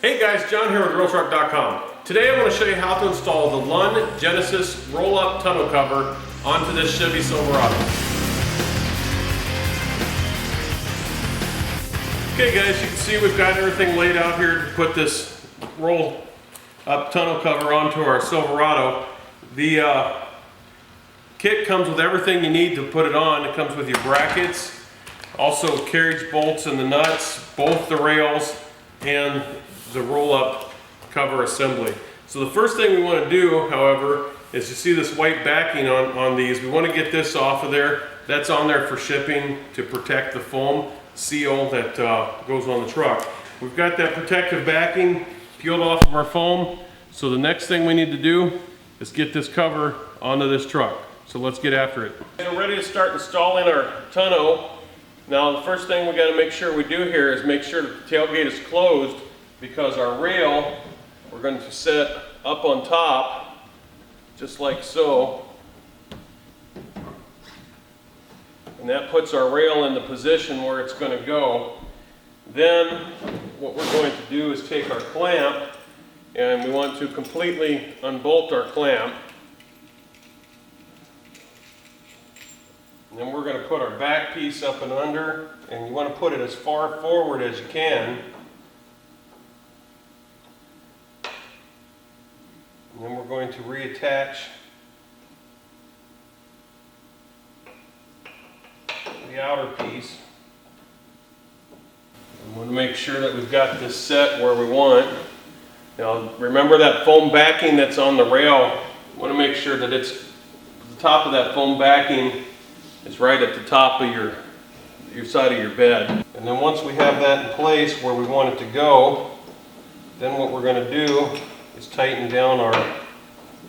Hey guys, John here with RealTruck.com. Today I want to show you how to install the Lund Genesis roll-up tonneau cover onto this Chevy Silverado. Okay guys, you can see we've got everything laid out here to put this roll-up tonneau cover onto our Silverado. The kit comes with everything you need to put it on. It comes with your brackets, also carriage bolts and the nuts, both the rails, and the roll-up cover assembly. So the first thing we want to do, however, is you see this white backing on these. We want to get this off of there. That's on there for shipping to protect the foam seal that goes on the truck. We've got that protective backing peeled off of our foam. So the next thing we need to do is get this cover onto this truck. So let's get after it. We're ready to start installing our tonneau. Now the first thing we got to make sure we do here is make sure that the tailgate is closed, because our rail we're going to set up on top just like so, and that puts our rail in the position where it's going to go. Then what we're going to do is take our clamp, and we want to completely unbolt our clamp, and then we're going to put our back piece up and under, and you want to put it as far forward as you can. And then we're going to reattach the outer piece. I'm going to make sure that we've got this set where we want. Now remember that foam backing that's on the rail. You want to make sure that it's the top of that foam backing is right at the top of your side of your bed. And then once we have that in place where we want it to go, then what we're going to do is tighten down our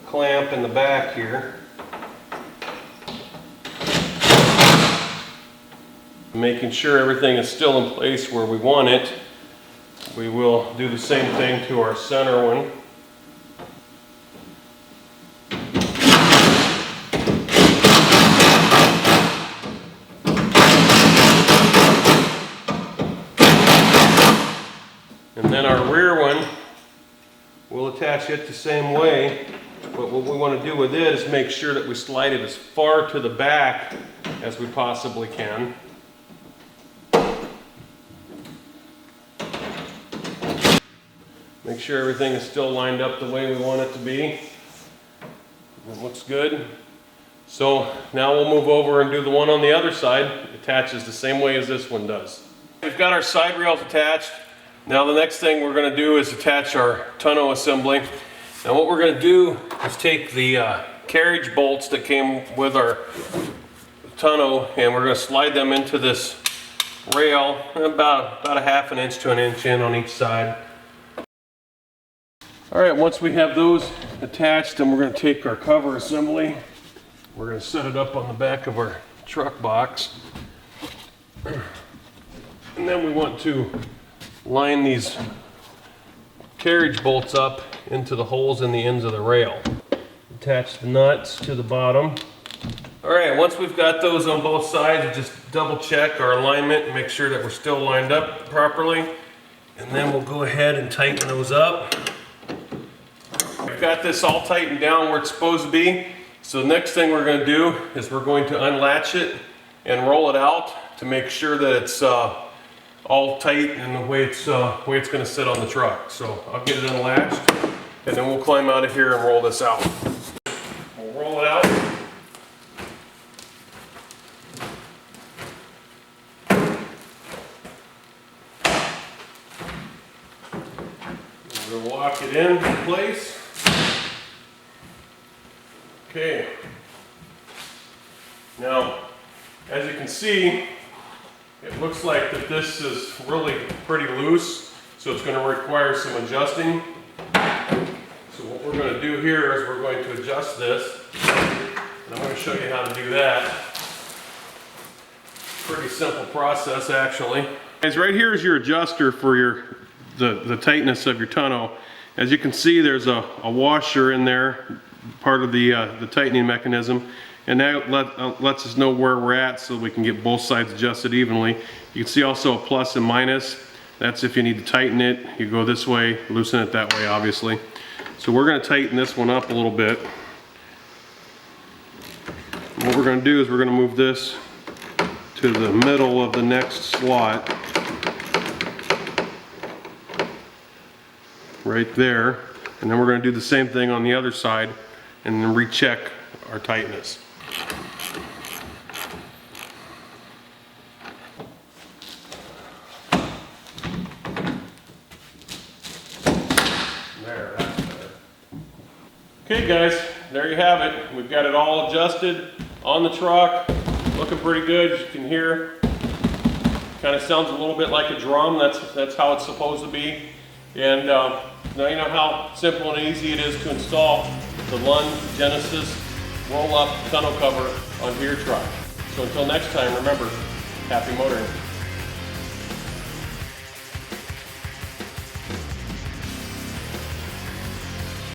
clamp in the back here, making sure everything is still in place where we want it. We will do the same thing to our center one. And then our rear one, we'll attach it the same way, but what we want to do with it is make sure that we slide it as far to the back as we possibly can. Make sure everything is still lined up the way we want it to be. It looks good. So now we'll move over and do the one on the other side. It attaches the same way as this one does. We've got our side rails attached. Now the next thing we're going to do is attach our tonneau assembly. Now what we're going to do is take the carriage bolts that came with our tonneau, and we're going to slide them into this rail about a ½ inch to an inch in on each side. Alright, once we have those attached, then we're going to take our cover assembly. We're going to set it up on the back of our truck box. And then we want to line these carriage bolts up into the holes in the ends of the rail. Attach the nuts to the bottom. Alright, once we've got those on both sides, just double check our alignment and make sure that we're still lined up properly. And then we'll go ahead and tighten those up. We've got this all tightened down where it's supposed to be. So the next thing we're going to do is we're going to unlatch it and roll it out to make sure that it's all tight and the way it's going to sit on the truck. So I'll get it unlatched, and then we'll climb out of here and roll this out. We'll roll it out. We're going to lock it in place. Okay. Now, as you can see, it looks like that this is really pretty loose, so it's going to require some adjusting. So what we're going to do here is we're going to adjust this, and I'm going to show you how to do that. Pretty simple process, actually. Guys, right here is your adjuster for the tightness of your tonneau. As you can see, there's a washer in there, part of the tightening mechanism. And that lets us know where we're at so we can get both sides adjusted evenly. You can see also a plus and minus. That's if you need to tighten it. You go this way, loosen it that way, obviously. So we're going to tighten this one up a little bit. What we're going to do is we're going to move this to the middle of the next slot. Right there. And then we're going to do the same thing on the other side and then recheck our tightness. There, that's better. Okay guys, there you have it. We've got it all adjusted on the truck. Looking pretty good, as you can hear. Kind of sounds a little bit like a drum. That's how it's supposed to be. And now you know how simple and easy it is to install the Lund Genesis roll-up tonneau cover onto your truck. So until next time, remember, happy motoring.